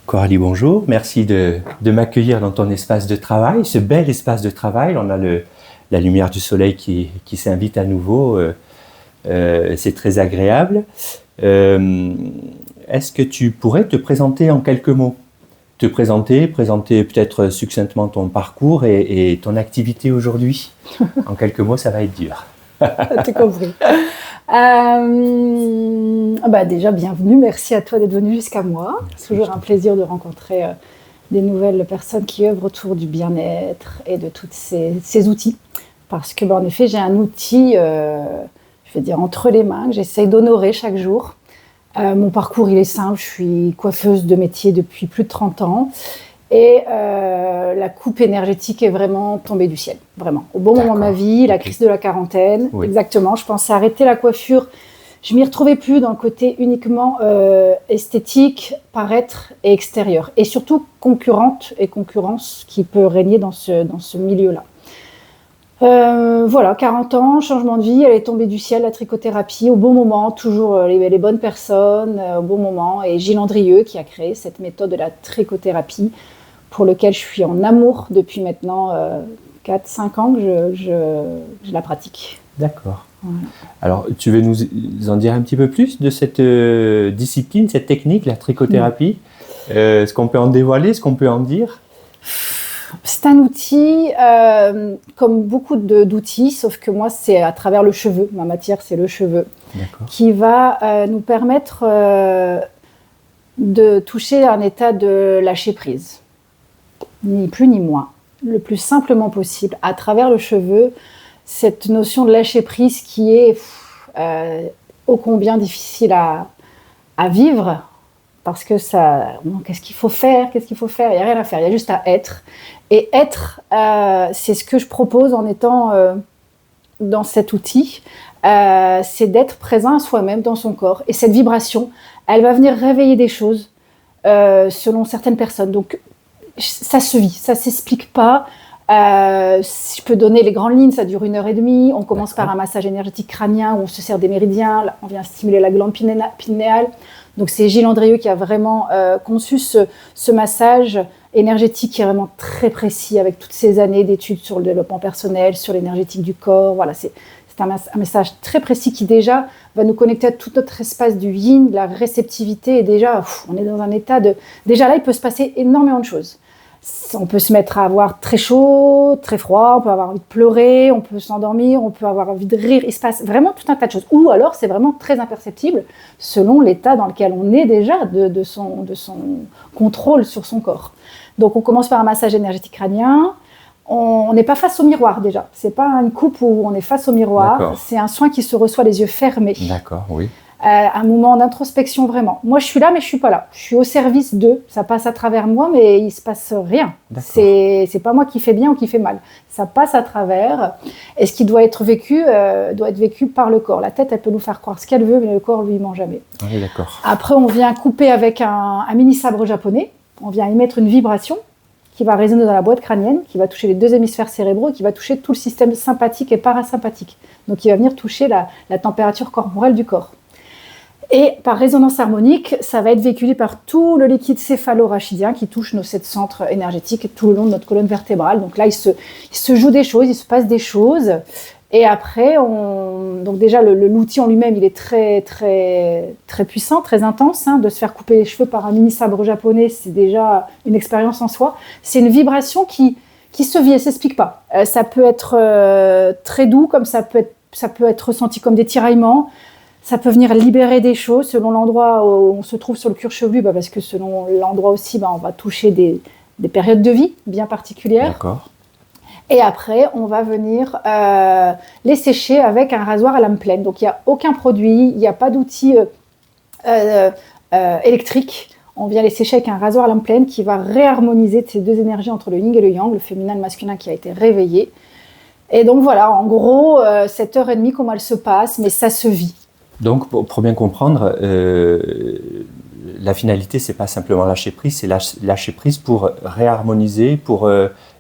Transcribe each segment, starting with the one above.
Coralie, bonjour. Merci de m'accueillir dans ton espace de travail, ce bel espace de travail. On a la lumière du soleil qui s'invite à nouveau. C'est très agréable. Est-ce que tu pourrais te présenter en quelques mots? Présenter peut-être succinctement ton parcours et ton activité aujourd'hui. En quelques mots, ça va être dur. T'as compris. Déjà, bienvenue. Merci à toi d'être venu jusqu'à moi. C'est toujours un plaisir de rencontrer des nouvelles personnes qui œuvrent autour du bien-être et de tous ces outils. Parce que, en effet, j'ai un outil, je vais dire, entre les mains, que j'essaye d'honorer chaque jour. Mon parcours, il est simple. Je suis coiffeuse de métier depuis plus de 30 ans. Et la coupe énergétique est vraiment tombée du ciel, vraiment. Au bon moment de ma vie, la crise de la quarantaine, exactement. Je pensais arrêter la coiffure. Je m'y retrouvais plus dans le côté uniquement esthétique, paraître et extérieur. Et surtout concurrence qui peut régner dans ce milieu-là. 40 ans, changement de vie, elle est tombée du ciel, la trichothérapie, au bon moment, toujours les bonnes personnes, au bon moment. Et Gilles Andrieux qui a créé cette méthode de la trichothérapie, pour lequel je suis en amour depuis maintenant 4-5 ans que je la pratique. D'accord. Voilà. Alors, tu veux nous en dire un petit peu plus de cette discipline, cette technique, la trichothérapie? Est-ce qu'on peut en dévoiler? Est-ce qu'on peut en dire? C'est un outil, comme beaucoup d'outils, sauf que moi, c'est à travers le cheveu. Ma matière, c'est le cheveu. D'accord. Qui va nous permettre de toucher un état de lâcher prise. Ni plus ni moins. Le plus simplement possible, à travers le cheveu, cette notion de lâcher prise qui est ô combien difficile à vivre. Parce que qu'est-ce qu'il faut faire? Il n'y a rien à faire, il y a juste à être. Et être, c'est ce que je propose en étant dans cet outil, c'est d'être présent à soi-même dans son corps. Et cette vibration, elle va venir réveiller des choses selon certaines personnes. Donc, ça se vit, ça ne s'explique pas. Si je peux donner les grandes lignes, ça dure 1h30. On commence par un massage énergétique crânien où on se sert des méridiens. Là, on vient stimuler la glande pinéale. Donc, c'est Gilles Andrieux qui a vraiment conçu ce massage énergétique qui est vraiment très précis avec toutes ces années d'études sur le développement personnel, sur l'énergétique du corps. Voilà, c'est un message très précis qui déjà va nous connecter à tout notre espace du yin, la réceptivité. Et déjà, on est dans un état de... Déjà là, il peut se passer énormément de choses. On peut se mettre à avoir très chaud, très froid, on peut avoir envie de pleurer, on peut s'endormir, on peut avoir envie de rire. Il se passe vraiment tout un tas de choses. Ou alors, c'est vraiment très imperceptible selon l'état dans lequel on est déjà de son contrôle sur son corps. Donc, on commence par un massage énergétique crânien. On n'est pas face au miroir déjà. C'est pas une coupe où on est face au miroir. D'accord. C'est un soin qui se reçoit les yeux fermés. D'accord, oui. Un moment d'introspection vraiment. Moi, je suis là, mais je suis pas là. Je suis au service d'eux. Ça passe à travers moi, mais il se passe rien. C'est pas moi qui fais bien ou qui fait mal. Ça passe à travers. Et ce qui doit être vécu par le corps. La tête, elle peut nous faire croire ce qu'elle veut, mais le corps, lui, ment jamais. Oui, d'accord. Après, on vient couper avec un mini sabre japonais. On vient émettre une vibration qui va résonner dans la boîte crânienne, qui va toucher les 2 hémisphères cérébraux et qui va toucher tout le système sympathique et parasympathique. Donc, il va venir toucher la température corporelle du corps. Et par résonance harmonique, ça va être véhiculé par tout le liquide céphalo-rachidien qui touche nos 7 centres énergétiques tout le long de notre colonne vertébrale. Donc là, il se joue des choses, il se passe des choses. Et après, donc déjà, l'outil en lui-même, il est très, très, très puissant, très intense. De se faire couper les cheveux par un mini sabre japonais, c'est déjà une expérience en soi. C'est une vibration qui se vit, elle ne s'explique pas. Ça peut être très doux, comme ça peut être ressenti comme des tiraillements. Ça peut venir libérer des choses selon l'endroit où on se trouve sur le cuir chevelu, parce que selon l'endroit aussi, on va toucher des périodes de vie bien particulières. D'accord. Et après, on va venir les sécher avec un rasoir à lame pleine. Donc, il n'y a aucun produit, il n'y a pas d'outil électrique. On vient les sécher avec un rasoir à lame pleine qui va réharmoniser ces 2 énergies entre le yin et le yang, le féminin et le masculin qui a été réveillé. Et donc, voilà, en gros, 7h30, comment elle se passe, mais ça se vit. Donc, pour bien comprendre, la finalité, c'est pas simplement lâcher prise, c'est lâcher prise pour réharmoniser, pour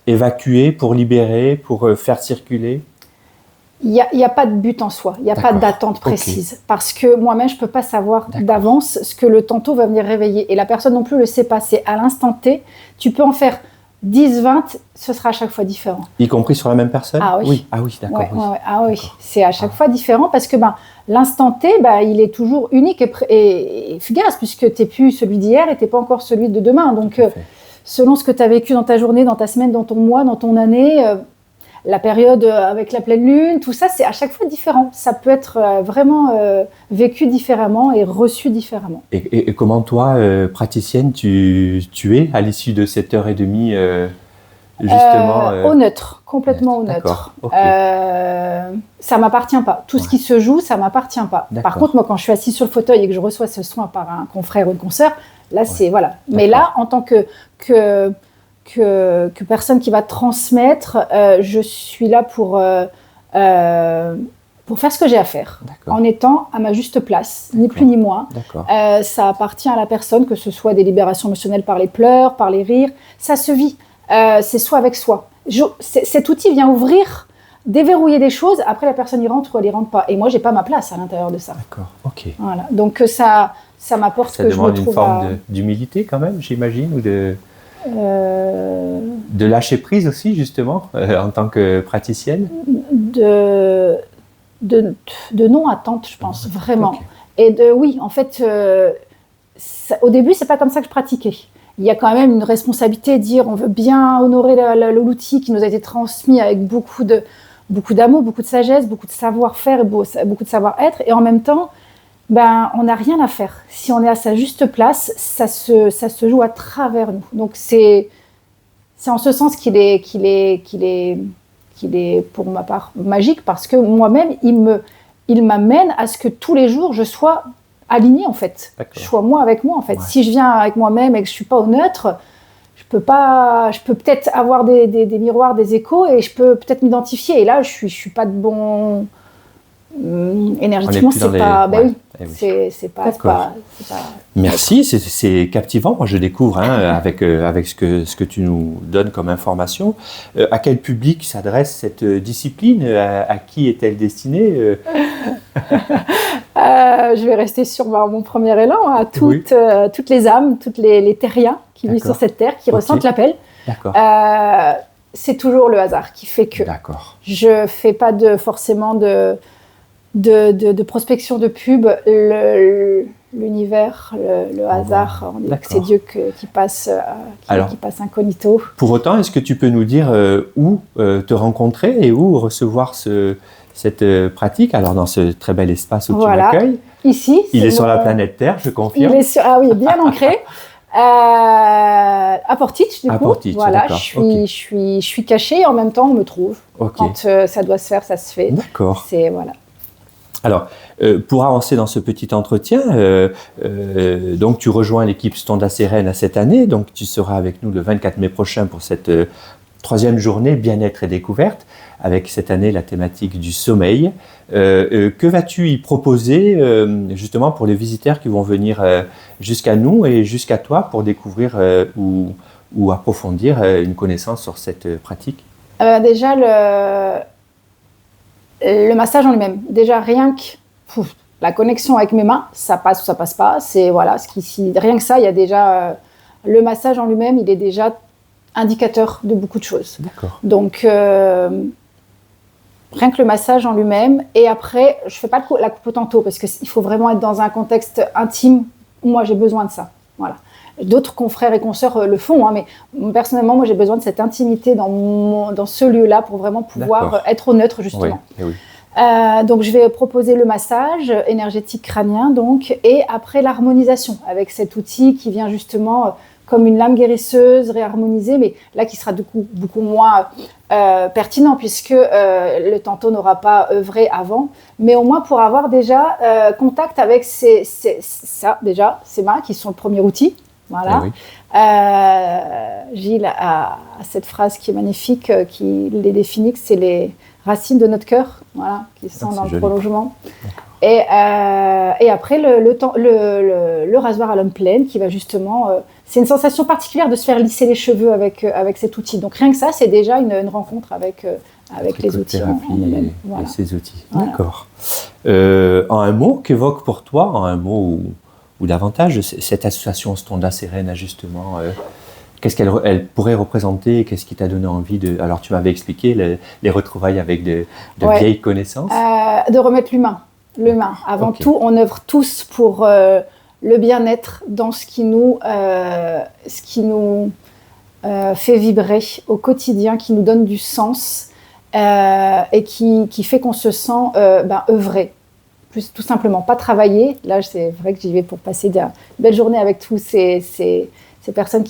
évacuer, pour libérer, pour faire circuler. Il y a pas de but en soi, il y a pas d'attente précise. Parce que moi-même, je peux pas savoir d'avance ce que le tantôt va venir réveiller. Et la personne non plus le sait pas. C'est à l'instant T, tu peux en faire 10, 20, ce sera à chaque fois différent. Y compris sur la même personne? Ah oui. Ah oui, d'accord. Ouais, oui. Ah oui, c'est à chaque fois différent parce que l'instant T, il est toujours unique et fugace puisque tu n'es plus celui d'hier et tu n'es pas encore celui de demain. Donc, selon ce que tu as vécu dans ta journée, dans ta semaine, dans ton mois, dans ton année, la période avec la pleine lune, tout ça, c'est à chaque fois différent. Ça peut être vraiment vécu différemment et reçu différemment. Et comment toi, praticienne, tu es à l'issue de cette heure et demie justement au neutre, complètement au neutre. Ça m'appartient pas. Tout ce qui se joue, ça m'appartient pas. Par contre, moi, quand je suis assise sur le fauteuil et que je reçois ce soin par un confrère ou une consoeur, là, c'est voilà. Mais là, en tant que personne qui va transmettre, je suis là pour faire ce que j'ai à faire, en étant à ma juste place, ni plus ni moins. Ça appartient à la personne, que ce soit des libérations émotionnelles par les pleurs, par les rires, ça se vit. C'est soi avec soi. Cet outil vient ouvrir, déverrouiller des choses, après la personne y rentre ou elle y rentre pas. Et moi, j'ai pas ma place à l'intérieur de ça. D'accord, ok. Voilà. Donc ça m'apporte que je me trouve... Ça demande une forme d'humilité quand même, j'imagine, ou de lâcher prise aussi, justement, en tant que praticienne? De non-attente, je pense, vraiment. Et oui, en fait, au début, c'est pas comme ça que je pratiquais. Il y a quand même une responsabilité de dire on veut bien honorer l'outil qui nous a été transmis avec beaucoup d'amour, beaucoup de sagesse, beaucoup de savoir-faire et beaucoup de savoir-être. Et en même temps, on n'a rien à faire. Si on est à sa juste place, ça se joue à travers nous. Donc c'est en ce sens qu'il est pour ma part magique, parce que moi-même, il m'amène à ce que tous les jours je sois alignée en fait. Je sois moi avec moi en fait. Si je viens avec moi-même et que je suis pas au neutre, je peux peut-être avoir des miroirs, des échos, et je peux peut-être m'identifier. Et là, je suis pas de bon énergétiquement, c'est pas. C'est pas. Merci, c'est captivant. Moi, je découvre avec ce que tu nous donnes comme information. À quel public s'adresse cette discipline? À qui est-elle destinée? Je vais rester sur mon premier élan, à toutes les âmes, tous les terriens qui vivent sur cette terre, qui ressentent l'appel. C'est toujours le hasard qui fait que je fais pas forcément de prospection de pub. L'univers, le hasard, on dit que c'est Dieu qui passe incognito. Pour autant, est-ce que tu peux nous dire où te rencontrer et où recevoir cette pratique, alors dans ce très bel espace où tu m'accueilles? Ici. Il est sur la planète Terre, je confirme. Il est bien ancré. À Portich, du coup. Portich, voilà, je suis cachée et en même temps on me trouve. Quand ça doit se faire, ça se fait. D'accord. Voilà. Alors, pour avancer dans ce petit entretien, donc tu rejoins l'équipe Stonda Sérène à cette année, donc tu seras avec nous le 24 mai prochain pour cette troisième journée bien-être et découverte, avec cette année la thématique du sommeil. Que vas-tu y proposer justement pour les visiteurs qui vont venir jusqu'à nous et jusqu'à toi pour découvrir ou approfondir une connaissance sur cette pratique? Déjà, le massage en lui-même. Déjà, rien que la connexion avec mes mains, ça passe ou ça passe pas. C'est rien que ça, il y a déjà le massage en lui-même, il est déjà indicateur de beaucoup de choses. D'accord. Donc, rien que le massage en lui-même. Et après, je fais pas la coupe au tantôt parce qu'il faut vraiment être dans un contexte intime. Moi, j'ai besoin de ça. Voilà. D'autres confrères et consoeurs le font, mais personnellement, moi, j'ai besoin de cette intimité dans ce lieu-là pour vraiment pouvoir être au neutre, justement. Donc, je vais proposer le massage énergétique crânien, donc, et après l'harmonisation avec cet outil qui vient justement comme une lame guérisseuse, réharmoniser, mais là qui sera du coup beaucoup moins pertinent puisque le tantôt n'aura pas œuvré avant, mais au moins pour avoir déjà contact avec ces mains qui sont le premier outil. Voilà. Gilles a cette phrase qui est magnifique, qui les définit, que c'est les racines de notre cœur, voilà, qui sont dans le prolongement. Et après le rasoir à l'homme pleine qui va justement... c'est une sensation particulière de se faire lisser les cheveux avec cet outil. Donc rien que ça, c'est déjà une rencontre avec avec les outils et ces outils. Voilà. D'accord. En un mot, qu'évoque pour toi, en un mot ou davantage, cette association Stonda Sérène, justement, qu'est-ce qu'elle pourrait représenter? Qu'est-ce qui t'a donné envie de... Alors, tu m'avais expliqué les retrouvailles avec de vieilles connaissances. De remettre l'humain. Avant tout, on œuvre tous pour le bien-être dans ce qui nous fait vibrer au quotidien, qui nous donne du sens et qui fait qu'on se sent œuvrer. Plus, tout simplement, pas travailler. Là, c'est vrai que j'y vais pour passer une belle journée avec tous ces personnes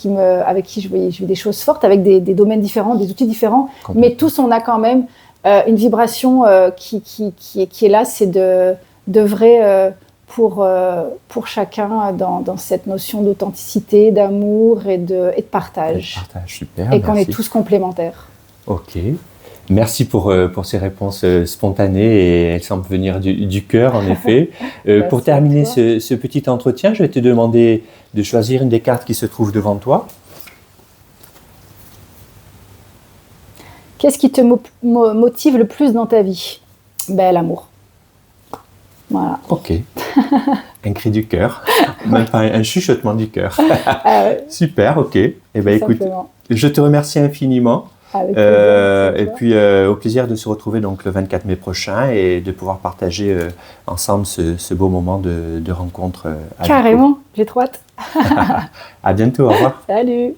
avec qui je vis des choses fortes, avec des domaines différents, des outils différents. Mais tous, on a quand même une vibration qui est là, c'est d'œuvrer pour chacun dans cette notion d'authenticité, d'amour et de partage. Super, et qu'on est tous complémentaires. Ok. Merci pour ces réponses spontanées et elles semblent venir du cœur, en effet. Pour terminer ce petit entretien, je vais te demander de choisir une des cartes qui se trouve devant toi. Qu'est-ce qui te motive le plus dans ta vie? L'amour. Voilà. Ok. Un cri du cœur, même pas un chuchotement du cœur. Super, ok. Eh bien, écoute, je te remercie infiniment. Et puis au plaisir de se retrouver donc le 24 mai prochain et de pouvoir partager ensemble ce beau moment de rencontre. Carrément, j'ai trop hâte. À bientôt, au revoir. Salut.